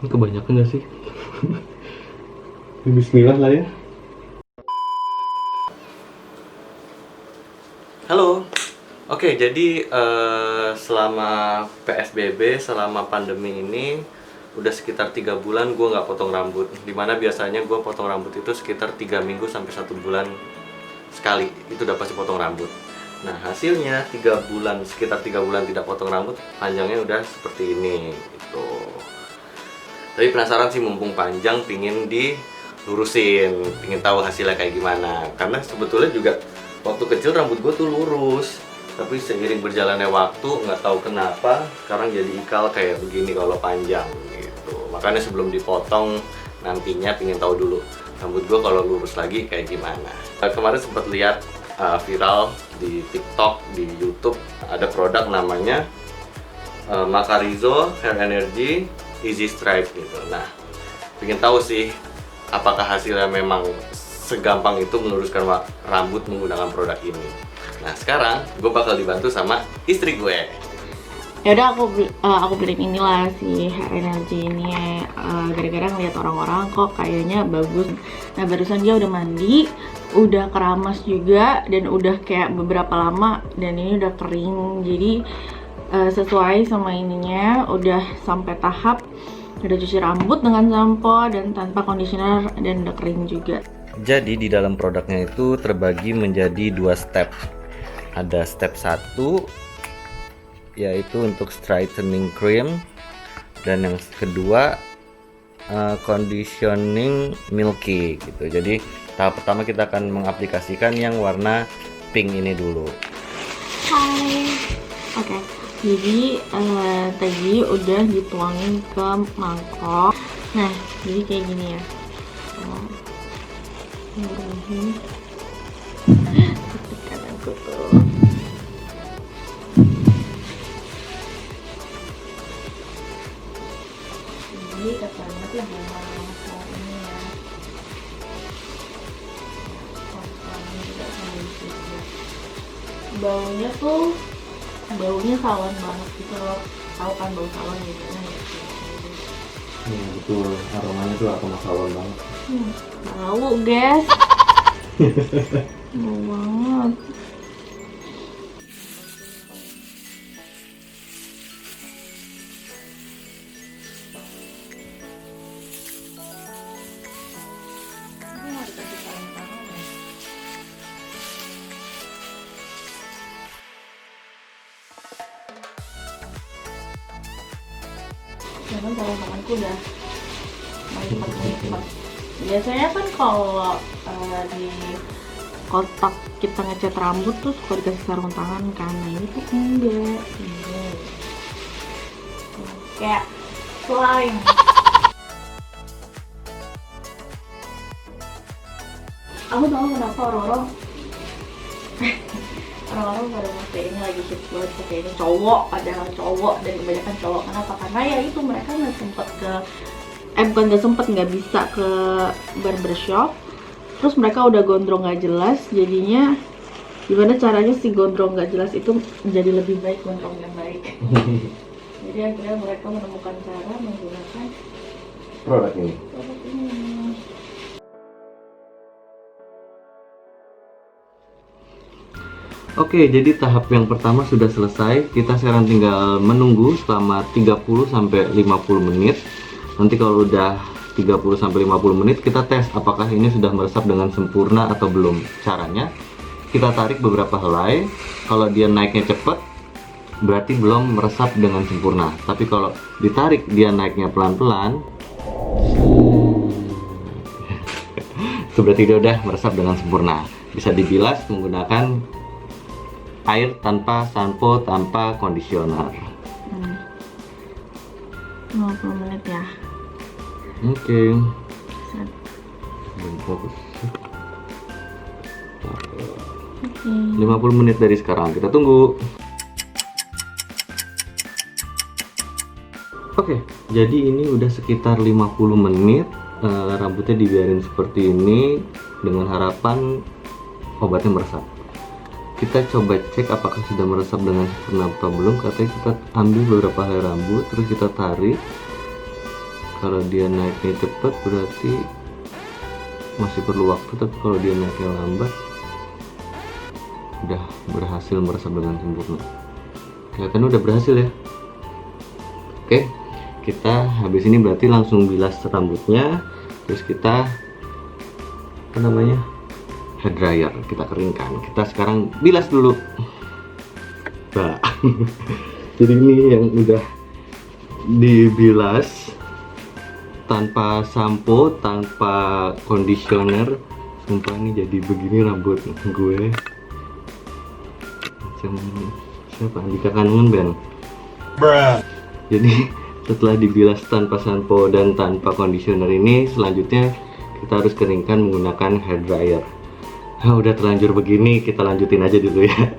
Ini kebanyakan gak sih? Bismillah lah ya. Halo. Oke, jadi selama PSBB, selama pandemi ini udah sekitar 3 bulan gue nggak potong rambut. Dimana biasanya gue potong rambut itu sekitar 3 minggu sampai 1 bulan sekali. Itu udah pasti potong rambut. Nah, hasilnya 3 bulan, sekitar 3 bulan tidak potong rambut, panjangnya udah seperti ini gitu. Tapi penasaran sih, mumpung panjang pingin dilurusin, pingin tahu hasilnya kayak gimana. Karena sebetulnya juga waktu kecil rambut gue tuh lurus, tapi seiring berjalannya waktu nggak tahu kenapa sekarang jadi ikal kayak begini kalau panjang gitu. Makanya sebelum dipotong nantinya pingin tahu dulu rambut gue kalau lurus lagi kayak gimana. Kemarin sempat lihat viral di TikTok, di YouTube, ada produk namanya Macarizo Hair Energy Easy Stripe gitu. Nah, pengen tahu sih apakah hasilnya memang segampang itu meluruskan rambut menggunakan produk ini. Nah, sekarang gue bakal dibantu sama istri gue. Ya udah aku beliin inilah si Hair Energy ini gara-gara ngeliat orang-orang kok kayaknya bagus. Nah, barusan dia udah mandi, udah keramas juga, dan udah kayak beberapa lama, dan ini udah kering. Jadi sesuai sama ininya, udah sampai tahap udah cuci rambut dengan sampo dan tanpa conditioner, dan udah kering juga. Jadi di dalam produknya itu terbagi menjadi 2 step. Ada step 1 yaitu untuk straightening cream, dan yang kedua conditioning milky gitu. Jadi tahap pertama kita akan mengaplikasikan yang warna pink ini dulu. Hai. Oke. Jadi tadi udah dituangin ke mangkok. Nah, jadi kayak gini ya. Tekan aku tuh. Jadi katanya tuh masalah ini ya. Kontrolnya juga sambil juga. Baunya salon banget gitu loh. Tahu kan bau salon gitu kan ya. Iya betul, aromanya tuh aroma salon banget. Tahu guys. Bau banget. Jangan kalau tanganku udah cepat. Biasanya kan kalau di kotak kita ngecat rambut tuh suka dikasih sarung tangan kan, nah ini tuh enggak. Kayak slime. Aku tahu kenapa orang-orang pada pakai ini lagi hits banget pakai ini, padahal cowok, dan kebanyakan cowok. Kenapa? Karena ya itu mereka nggak sempet nggak bisa ke barbershop, terus mereka udah gondrong nggak jelas, jadinya gimana caranya si gondrong nggak jelas itu menjadi lebih baik, gondrong yang baik. Jadi akhirnya mereka menemukan cara menggunakan Produk ini. Oke, jadi tahap yang pertama sudah selesai. Kita sekarang tinggal menunggu selama 30-50 menit. Nanti kalau udah 30-50 menit, kita tes apakah ini sudah meresap dengan sempurna atau belum. Caranya, kita tarik beberapa helai. Kalau dia naiknya cepat, berarti belum meresap dengan sempurna. Tapi kalau ditarik dia naiknya pelan-pelan, itu berarti dia udah meresap dengan sempurna. Bisa dibilas menggunakan air tanpa sampo, tanpa conditioner. 50 menit ya. Oke. Oke. 50 menit dari sekarang, kita tunggu. Oke, jadi ini udah sekitar 50 menit. Rambutnya dibiarin seperti ini dengan harapan obatnya meresap. Kita coba cek apakah sudah meresap dengan sempurna atau belum. Katanya kita ambil beberapa helai rambut, terus kita tarik Kalau dia naiknya cepet berarti masih perlu waktu, tapi kalau dia naiknya lambat udah berhasil meresap dengan sempurna. Kelihatannya udah berhasil ya. Oke, kita habis ini berarti langsung bilas rambutnya, terus kita apa namanya, hair dryer, kita keringkan. Kita sekarang bilas dulu. Bah. Jadi ini yang udah dibilas tanpa sampo, tanpa conditioner. Sumpah ini jadi begini rambut gue macam siapa, Andika Kandungan Ben. Jadi setelah dibilas tanpa sampo dan tanpa conditioner ini, selanjutnya kita harus keringkan menggunakan hair dryer. Nah, udah terlanjur begini, kita lanjutin aja dulu ya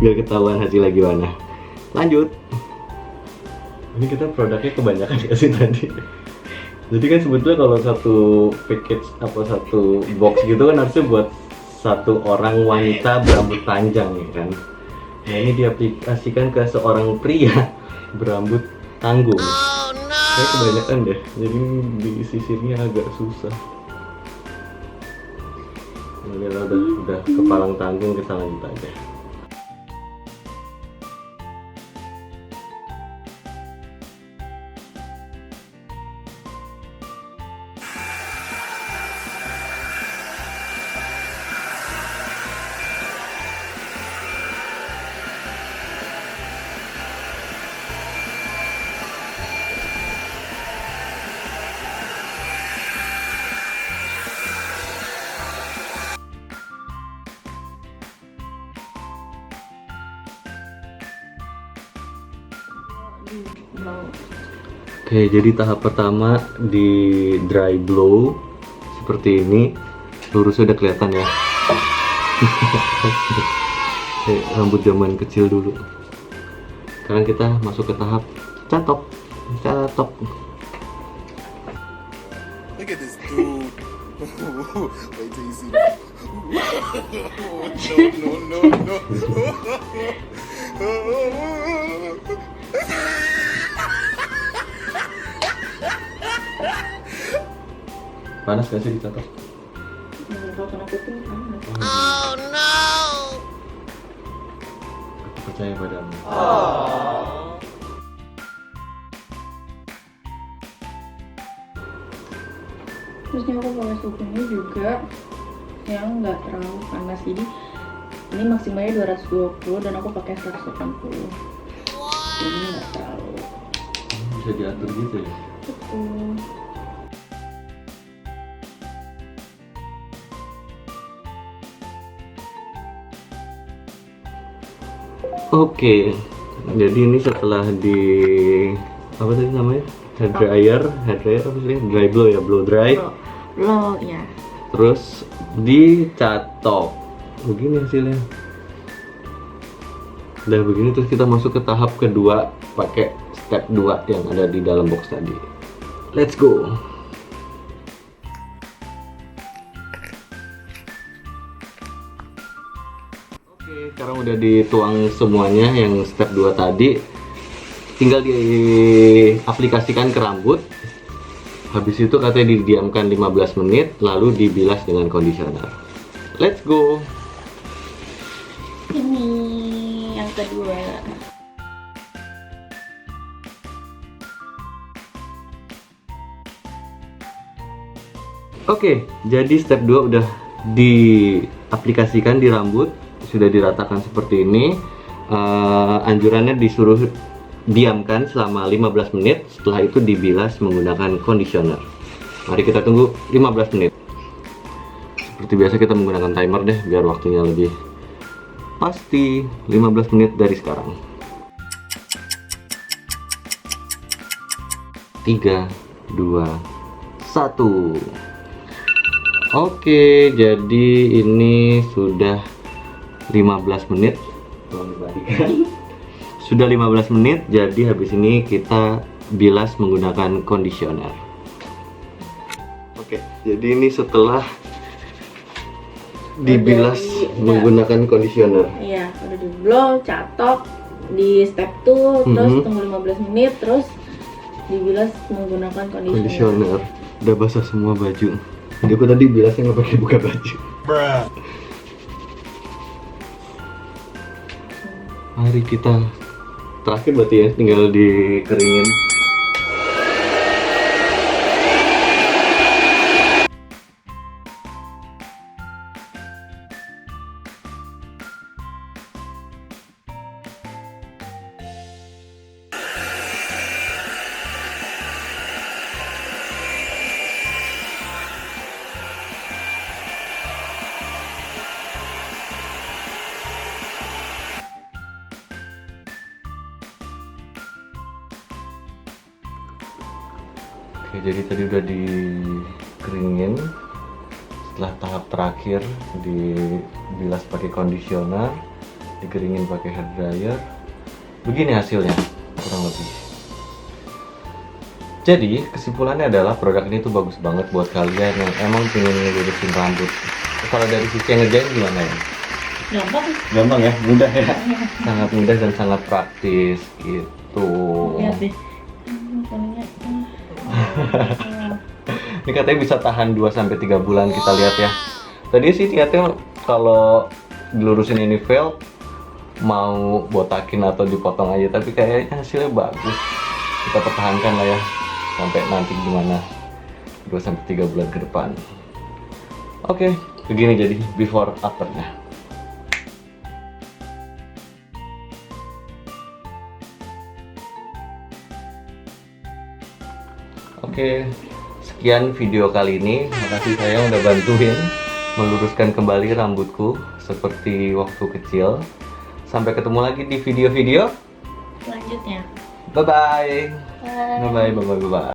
biar ketahuan hasilnya gimana. Lanjut. Ini kita produknya kebanyakan ya sih tadi. Jadi kan sebetulnya kalau satu package apa satu box gitu kan harusnya buat satu orang wanita berambut panjang ya kan. Nah ini diaplikasikan ke seorang pria berambut tanggung. Kayak kebanyakan deh. Jadi di sisirnya agak susah. Ini udah kepalang tanggung, kita lanjut aja. Oke, jadi tahap pertama di dry blow seperti ini, lurusnya udah kelihatan ya. Kayak rambut zaman kecil dulu. Sekarang kita masuk ke tahap catok. Look at this dude. Wait till you see that. No. Panas gak sih dicatok? Kalau kena kuping panas. Oh no. Aku percaya padamu. Terusnya aku pakai suhunya juga yang nggak terlalu panas, jadi ini maksimalnya 220 dan aku pakai 180. Jadi nggak terlalu. Bisa diatur gitu ya? Betul. Oke, jadi ini setelah di apa tadi namanya, hair dryer apa sih, dry blow ya, blow dry, Blow ya. terus dicatok, begini hasilnya. Udah begini, terus kita masuk ke tahap kedua pakai step 2 yang ada di dalam box tadi. Let's go. Oke, sekarang udah dituang semuanya yang step 2 tadi. Tinggal diaplikasikan ke rambut. Habis itu katanya didiamkan 15 menit, lalu dibilas dengan conditioner. Let's go. Ini yang kedua. Oke, jadi step 2 udah diaplikasikan di rambut, sudah diratakan seperti ini. Anjurannya disuruh diamkan selama 15 menit, setelah itu dibilas menggunakan conditioner. Mari kita tunggu 15 menit. Seperti biasa kita menggunakan timer deh, biar waktunya lebih pasti. 15 menit dari sekarang. 3, 2, 1. Oke, jadi ini sudah 15 menit. Tolong dibalikan. Sudah 15 menit, jadi habis ini kita bilas menggunakan conditioner. Oke, jadi ini setelah dibilas menggunakan conditioner. Iya, udah di blow, catok di step 2, terus tunggu 15 menit, terus dibilas menggunakan conditioner. Conditioner. Udah basah semua baju. Jadi aku tadi bilasnya nggak pakai buka baju. Bruh. Mari kita terakhir berarti ya, tinggal dikeringin. Oke, jadi tadi udah dikeringin. Setelah tahap terakhir dibilas pakai conditioner, dikeringin pakai hair dryer. Begini hasilnya, kurang lebih. Jadi kesimpulannya adalah produk ini tuh bagus banget buat kalian yang emang pengen ngelurusin rambut. Kalau dari sisi yang ngerjain gimana ya? Gampang. Gampang ya, mudah ya. Sangat mudah dan sangat praktis gitu. Lihat deh. Ini katanya bisa tahan 2-3 bulan, kita lihat ya. Tadi sih lihatnya kalau dilurusin ini fail, mau botakin atau dipotong aja, tapi kayaknya hasilnya bagus. Kita pertahankan lah ya sampai nanti gimana 2-3 bulan ke depan. Oke, begini jadi before afternya. Oke, sekian video kali ini. Makasih sayang udah bantuin meluruskan kembali rambutku seperti waktu kecil. Sampai ketemu lagi di video-video Selanjutnya. bye bye. Bye. Bye bye bye bye bye.